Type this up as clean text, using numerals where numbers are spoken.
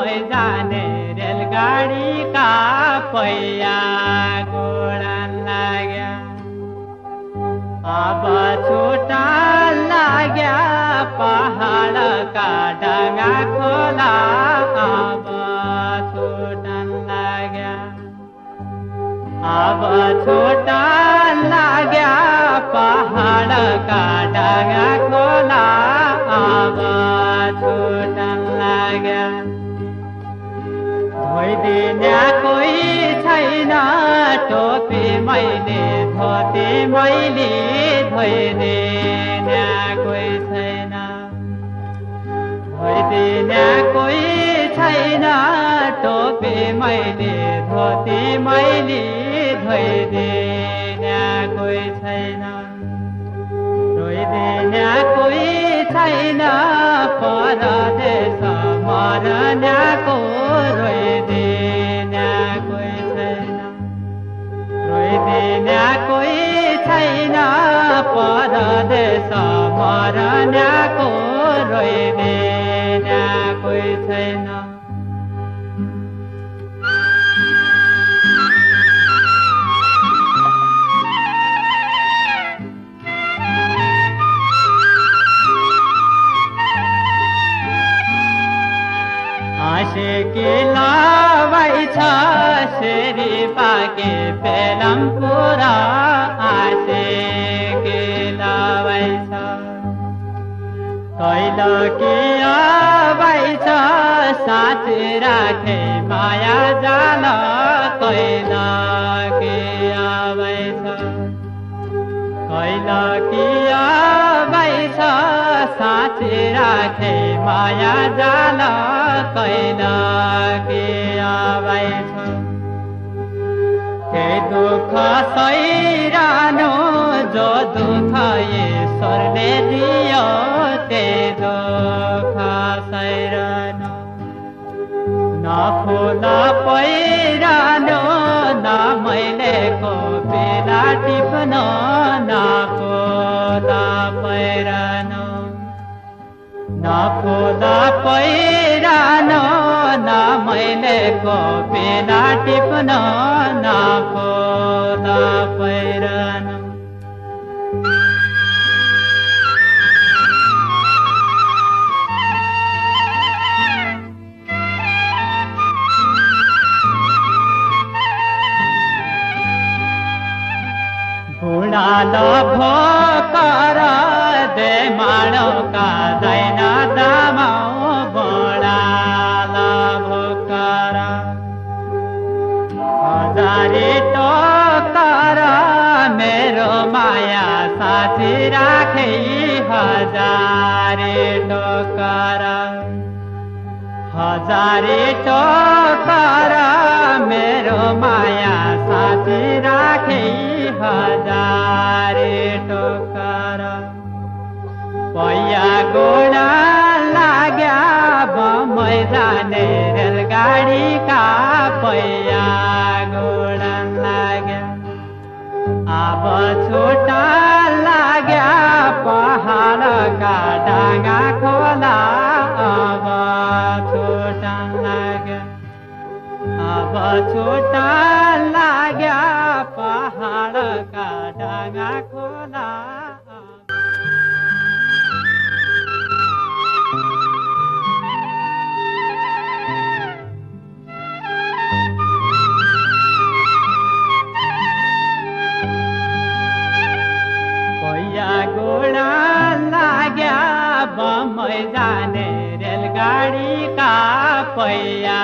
बम्बई जाने रेलगाड़ी का पहिया घोड़न लाग्या। अब छुटा लाग्या पहाड़ का डंगा खोला, अब छुटन लाग्या। अब छुटा लाग्या पहाड़ का डंगा खोला, अब छुटन लाग्या। धोइदिने कोही छैन टोपी मैले धोती मैले धोइदिने कोही छैन। धोइदिने कोही छैन टोपी मैले धोती मैले धोइदिने कोही छैन। धोइदिने कोही छैन परदेश मरन्याको रोइदिने कोही छैन। रोइदिने कोही छैन परदेश मरन्याको रोइदिने कोही छैन। आशिकी लावाई छ शेरी पाके पेलम पुरा, आशिकी लावाई छ। कैलकी आवाई छ साँची राखे माया जाल, कैलकी आवाई छ। कैलकी आवाई छ साँची राखे माया जाल, कैलकी आवाई छ। के दुःख सहिरहनु जो दुःख ईश्वरले दियो, ते दुःख सहिरहनु। न फुल पहिरहनु न मैलेको बेला टिप्नु, न फुल पहिरहनु। न फुल पहिरहनु न मैलेको बेला टिप्नु, न फुल पहिरहनु। बुढालो भोकर दे माडो कादैन दामाउ, बुढालो भोकर। हजारी टोकर मेरो माया साथी राखे, हजारी टोकर। हजारी टोकर मेरो माया साथी राखे, हजारी टोकर। पहिया घोडा लाग्या बम्बई जाने रेलगाडी का पहिया घोडा लाग्या। अब छुटा लाग्या पहाड का डाँगा खोला, अब छुटा लाग्या। अब छुटा लाग्या पहाड का डाँगा खोला। पहिया घोडा लाग्या बम्बई जाने रेलगाडी का पहिया।